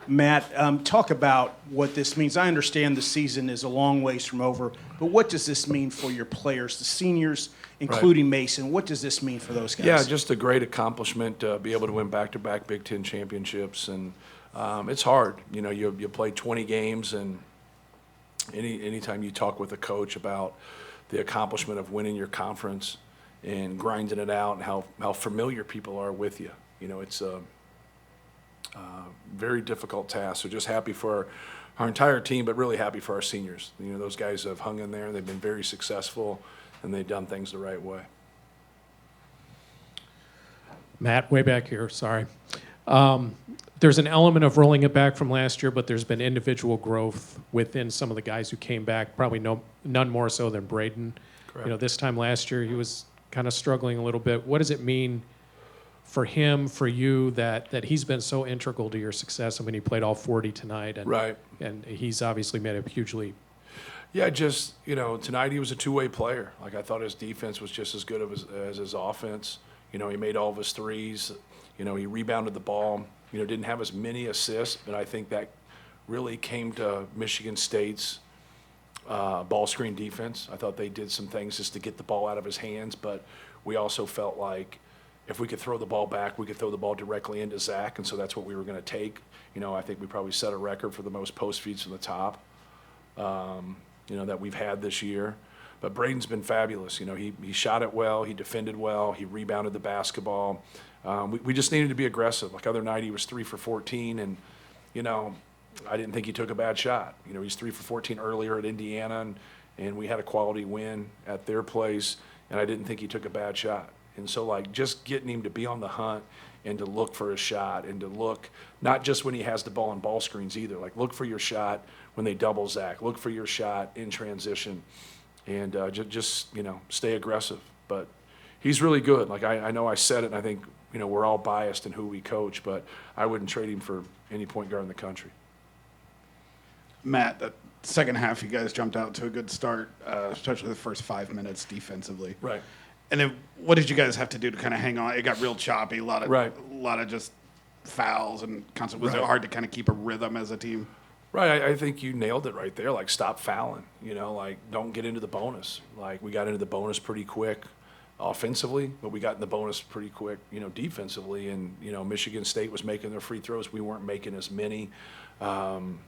Matt, talk about what this means. I understand the season is a long ways from over, but what does this mean for your players, the seniors, including Mason? What does this mean for those guys? Yeah, just a great accomplishment to be able to win back-to-back Big Ten championships. And it's hard. You know, you play 20 games, and anytime you talk with a coach about the accomplishment of winning your conference and grinding it out and how familiar people are with you, you know, it's a very difficult task. So just happy for our entire team, but really happy for our seniors. You know, those guys have hung in there. They've been very successful, and they've done things the right way. Matt, way back here, sorry. There's an element of rolling it back from last year, but there's been individual growth within some of the guys who came back, probably none more so than Braden. Correct. You know, this time last year he was kind of struggling a little bit. What does it mean for him, for you, that he's been so integral to your success? I mean, he played all 40 tonight, and Right. and he's obviously made a huge leap. Yeah, just, you know, tonight he was a two-way player. Like, I thought his defense was just as good as his offense. You know, he made all of his threes. You know, he rebounded the ball. You know, didn't have as many assists, but I think that really came to Michigan State's ball screen defense. I thought they did some things just to get the ball out of his hands, but we also felt like if we could throw the ball back, we could throw the ball directly into Zach, and so that's what we were going to take. You know, I think we probably set a record for the most post feeds from the top, you know, that we've had this year. But Braden's been fabulous. You know, he shot it well, he defended well, he rebounded the basketball. We just needed to be aggressive. Like, other night he was 3 for 14, and, you know, I didn't think he took a bad shot. You know, he's 3 for 14 earlier at Indiana, and we had a quality win at their place, and I didn't think he took a bad shot. And so, like, just getting him to be on the hunt and to look for a shot and to look, not just when he has the ball in ball screens either. Like, look for your shot when they double Zach. Look for your shot in transition. And just, you know, stay aggressive. But he's really good. Like, I know I said it, and I think, you know, we're all biased in who we coach, but I wouldn't trade him for any point guard in the country. Matt, the second half, you guys jumped out to a good start, especially the first 5 minutes defensively. Right. And then what did you guys have to do to kind of hang on? It got real choppy, a lot of just fouls and constant. Was it hard to kind of keep a rhythm as a team? Right, I think you nailed it right there. Like, stop fouling, you know, like, don't get into the bonus. Like, we got into the bonus pretty quick offensively, but we got in the bonus pretty quick, you know, defensively. And, you know, Michigan State was making their free throws. We weren't making as many. And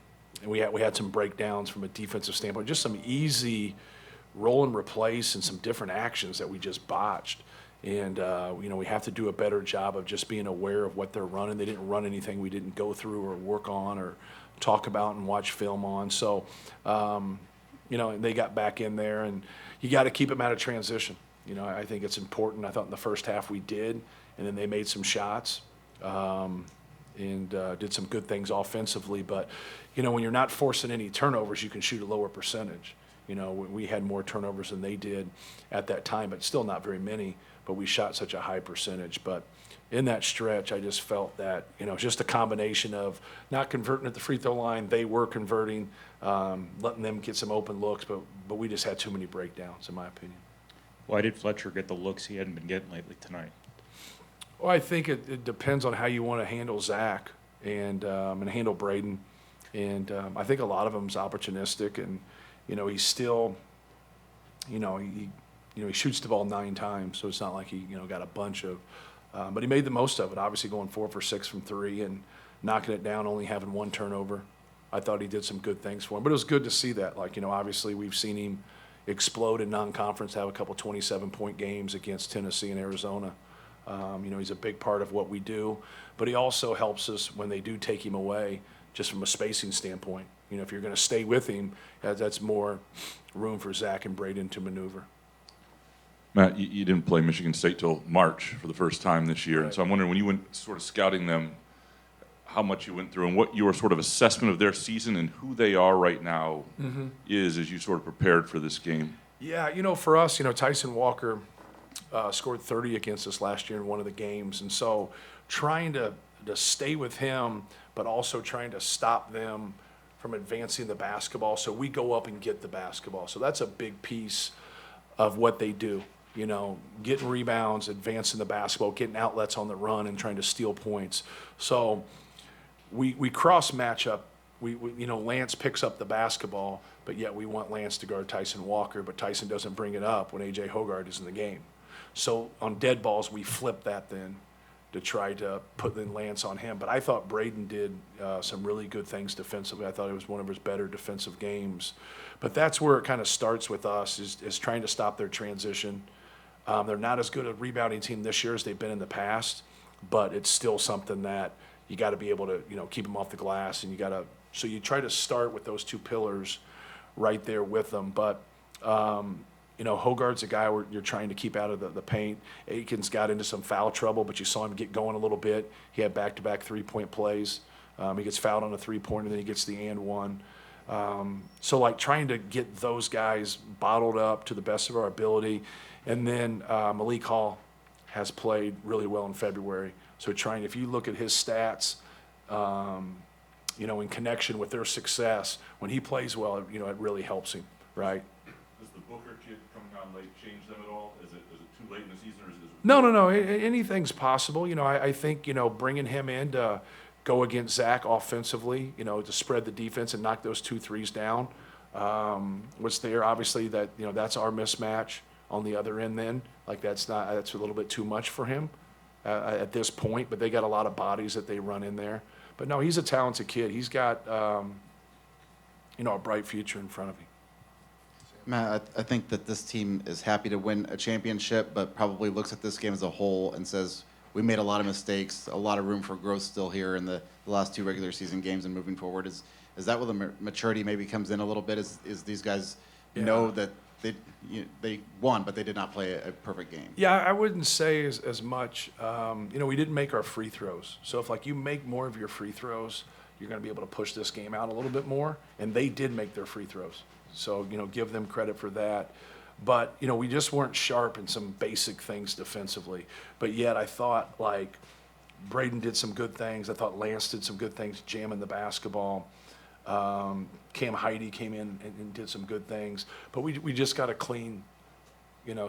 we had some breakdowns from a defensive standpoint, just some easy roll and replace and some different actions that we just botched. And, you know, we have to do a better job of just being aware of what they're running. They didn't run anything we didn't go through or work on or talk about and watch film on. So, you know, and they got back in there, and you got to keep them out of transition. You know, I think it's important. I thought in the first half we did, and then they made some shots and did some good things offensively. But, you know, when you're not forcing any turnovers, you can shoot a lower percentage. You know, we had more turnovers than they did at that time, but still not very many. But we shot such a high percentage. But in that stretch, I just felt that, you know, just a combination of not converting at the free throw line, they were converting, letting them get some open looks, but we just had too many breakdowns, in my opinion. Why did Fletcher get the looks he hadn't been getting lately tonight? Well, I think it depends on how you want to handle Zach and handle Braden. And I think a lot of them is opportunistic, and, you know, he's still, you know, he shoots the ball 9 times, so it's not like he, you know, got a bunch of, but he made the most of it, obviously going 4 for 6 from 3 and knocking it down, only having 1 turnover. I thought he did some good things for him, but it was good to see that. Like, you know, obviously we've seen him explode in non-conference, have a couple 27-point games against Tennessee and Arizona. You know, he's a big part of what we do, but he also helps us when they do take him away, just from a spacing standpoint. You know, if you're going to stay with him, that's more room for Zach and Braden to maneuver. Matt, you didn't play Michigan State till March for the first time this year, Right. and so I'm wondering, when you went sort of scouting them, how much you went through and what your sort of assessment of their season and who they are right now is as you sort of prepared for this game. Yeah, you know, for us, you know, Tyson Walker scored 30 against us last year in one of the games, and so trying to stay with him, but also trying to stop them from advancing the basketball, so we go up and get the basketball. So that's a big piece of what they do. You know, getting rebounds, advancing the basketball, getting outlets on the run, and trying to steal points. So we cross match up. We Lance picks up the basketball, but yet we want Lance to guard Tyson Walker, but Tyson doesn't bring it up when A.J. Hoggard is in the game. So on dead balls, we flip that then to try to put the Lance on him. But I thought Braden did some really good things defensively. I thought it was one of his better defensive games. But that's where it kind of starts with us, is trying to stop their transition. They're not as good a rebounding team this year as they've been in the past, but it's still something that you got to be able to, keep them off the glass, and so you try to start with those two pillars right there with them. But, Hoggard's a guy where you're trying to keep out of the paint. Aiken's got into some foul trouble, but you saw him get going a little bit. He had back-to-back three-point plays. He gets fouled on a three-pointer, and then he gets the and one. So trying to get those guys bottled up to the best of our ability. And then Malik Hall has played really well in February. So if you look at his stats, in connection with their success, when he plays well, it really helps him, right? Does the Booker kid coming on late change them at all? Is it too late in the season, or is it? No. Anything's possible. I think, bringing him in to go against Zach offensively, to spread the defense and knock those 2 threes down, was there. Obviously, that's our mismatch on the other end then. That's a little bit too much for him at this point, but they got a lot of bodies that they run in there. But no, he's a talented kid. He's got, a bright future in front of him. Matt, I think that this team is happy to win a championship, but probably looks at this game as a whole and says, we made a lot of mistakes, a lot of room for growth still here in the last 2 regular season games and moving forward. Is that where the maturity maybe comes in a little bit? Is these guys know that they won, but they did not play a perfect game? Yeah, I wouldn't say as much. We didn't make our free throws. So if you make more of your free throws, you're going to be able to push this game out a little bit more. And they did make their free throws. So, give them credit for that. But, we just weren't sharp in some basic things defensively. But yet I thought, Braden did some good things. I thought Lance did some good things jamming the basketball. Cam Heidi came in and did some good things. But we just got to clean,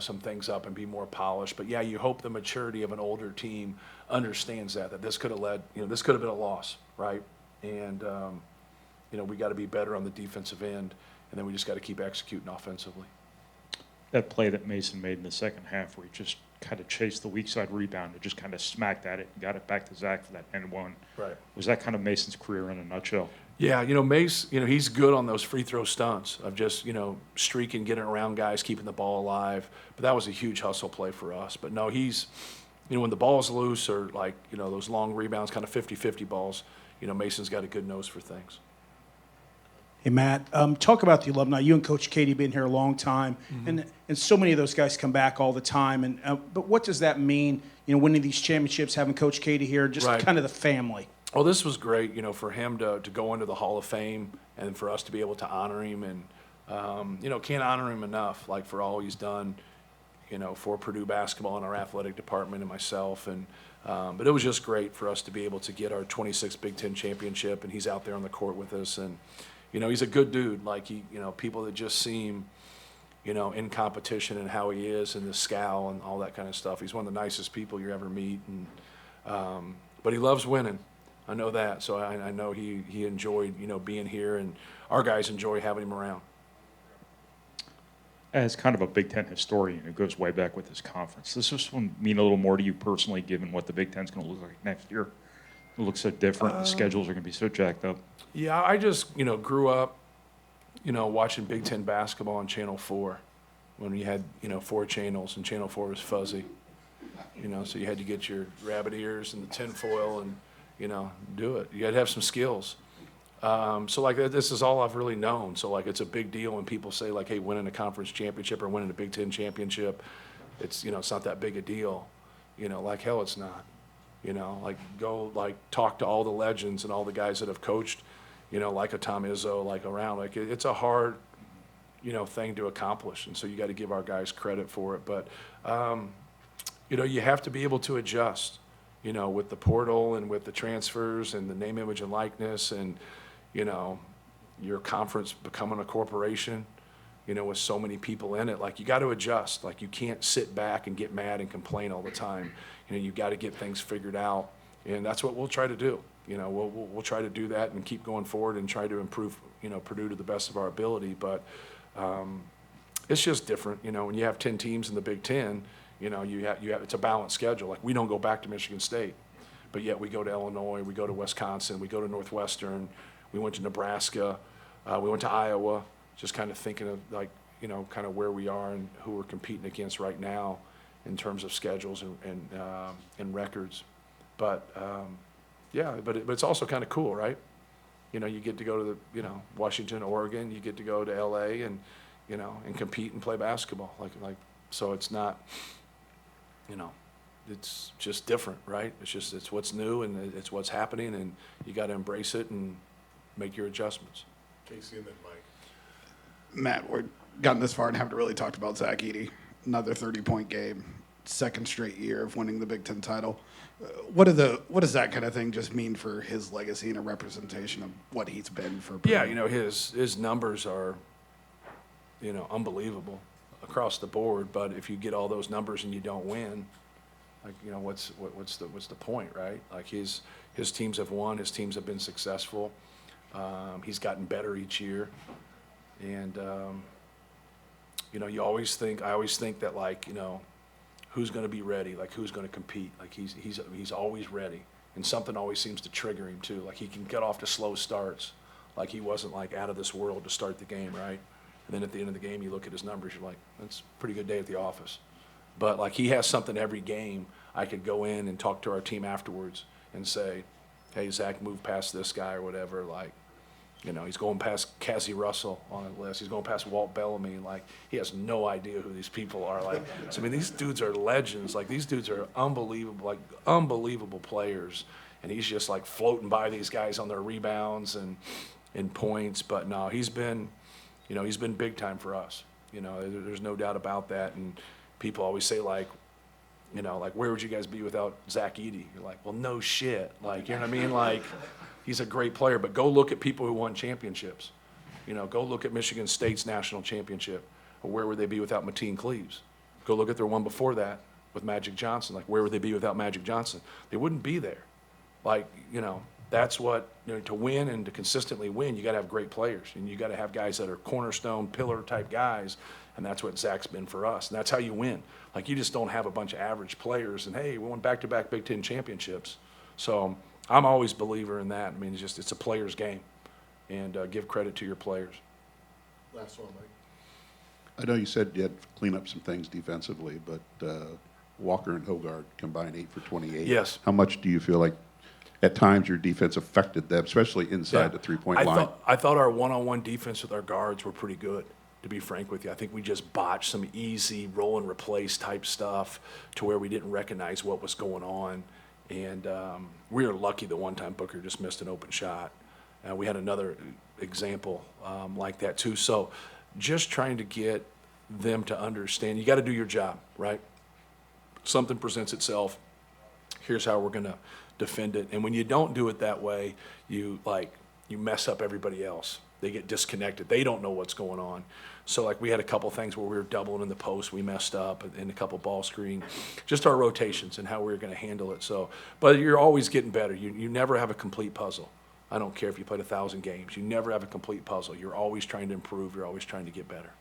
some things up and be more polished. But, yeah, you hope the maturity of an older team understands that this could have this could have been a loss, right? And, we got to be better on the defensive end. And then we just got to keep executing offensively. That play that Mason made in the second half, where he just kind of chased the weak side rebound and just kind of smacked at it and got it back to Zach for that and one. Right. Was that kind of Mason's career in a nutshell? Yeah, Mace, he's good on those free throw stunts of just, streaking, getting around guys, keeping the ball alive. But that was a huge hustle play for us. But no, he's, when the ball's loose or those long rebounds, kind of 50-50 balls, Mason's got a good nose for things. Hey, Matt, talk about the Alumni. You and Coach Katie been here a long time, and so many of those guys come back all the time. But what does that mean, winning these championships, having Coach Katie here, just kind of the family? Well, this was great, for him to go into the Hall of Fame and for us to be able to honor him. And, can't honor him enough, for all he's done, for Purdue basketball and our athletic department and myself. But it was just great for us to be able to get our 26th Big Ten championship, and he's out there on the court with us. And he's a good dude. People that just see him, in competition and how he is and the scowl and all that kind of stuff. He's one of the nicest people you ever meet. And but he loves winning. I know that. So I know he enjoyed, being here, and our guys enjoy having him around. As kind of a Big Ten historian who goes way back with this conference, does this one mean a little more to you personally, given what the Big Ten's going to look like next year? It looks so different. The schedules are going to be so jacked up. Yeah, I just, grew up, watching Big Ten basketball on Channel 4 when we had, 4 channels, and Channel 4 was fuzzy. So you had to get your rabbit ears and the tinfoil and, do it. You had to have some skills. This is all I've really known. So, it's a big deal when people say, hey, winning a conference championship or winning a Big Ten championship, it's, it's not that big a deal. Hell, it's not. Go talk to all the legends and all the guys that have coached, like a Tom Izzo, around. It's a hard, thing to accomplish. And so you got to give our guys credit for it. But, you have to be able to adjust, with the portal and with the transfers and the name, image, and likeness and, your conference becoming a corporation, with so many people in it. You got to adjust. You can't sit back and get mad and complain all the time. You got to get things figured out. And that's what we'll try to do. we'll try to do that and keep going forward and try to improve, Purdue to the best of our ability. But it's just different, when you have 10 teams in the Big Ten, it's a balanced schedule. Like, we don't go back to Michigan State, but yet we go to Illinois, we go to Wisconsin, we go to Northwestern, we went to Nebraska, we went to Iowa, just kind of thinking of kind of where we are and who we're competing against right now in terms of schedules and records. But but it's also kind of cool, right? You get to go to Washington, Oregon, you get to go to LA and compete and play basketball. So it's not, it's just different, right? It's what's new and it's what's happening, and you got to embrace it and make your adjustments. Casey and then Mike. Matt, we're gotten this far and haven't really talked about Zach Edey. Another 30-point game, second straight year of winning the Big Ten title. What does that kind of thing just mean for his legacy and a representation of what he's been for Purdue? Yeah, his numbers are, unbelievable across the board. But if you get all those numbers and you don't win, what's the point, right? Like, his teams have won, his teams have been successful. He's gotten better each year, and I always think that who's going to be ready, like who's going to compete, like he's always ready, and something always seems to trigger him too. Like, he can get off to slow starts, like he wasn't out of this world to start the game, right? And then at the end of the game, you look at his numbers, you're like, that's a pretty good day at the office. But he has something every game. I could go in and talk to our team afterwards and say, hey, Zach moved past this guy or whatever. He's going past Cassie Russell on the list. He's going past Walt Bellamy. He has no idea who these people are. These dudes are legends. These dudes are unbelievable, unbelievable players. And he's just floating by these guys on their rebounds and points. But no, he's been big time for us. There's no doubt about that. And people always say where would you guys be without Zach Edey? You're like, well, no shit. You know what I mean? He's a great player, but go look at people who won championships. Go look at Michigan State's national championship. Or where would they be without Mateen Cleaves? Go look at their one before that with Magic Johnson. Where would they be without Magic Johnson? They wouldn't be there. That's what, to win and to consistently win, you got to have great players. And you got to have guys that are cornerstone, pillar-type guys. And that's what Zach's been for us. And that's how you win. You just don't have a bunch of average players and, hey, we won back-to-back Big Ten championships. So I'm always a believer in that. It's a player's game, and give credit to your players. Last one, Mike. I know you said you had to clean up some things defensively, but Walker and Hogard combined 8 for 28. Yes. How much do you feel like at times your defense affected them, especially inside the three-point line? I thought our one-on-one defense with our guards were pretty good, to be frank with you. I think we just botched some easy roll and replace type stuff to where we didn't recognize what was going on. And we were lucky the one time Booker just missed an open shot. We had another example like that too. So just trying to get them to understand, you got to do your job, right? Something presents itself. Here's how we're going to defend it. And when you don't do it that way, you mess up everybody else. They get disconnected. They don't know what's going on. So we had a couple things where we were doubling in the post. We messed up in a couple ball screen. Just our rotations and how we were going to handle it. So, but you're always getting better. You never have a complete puzzle. I don't care if you played 1,000 games. You never have a complete puzzle. You're always trying to improve. You're always trying to get better.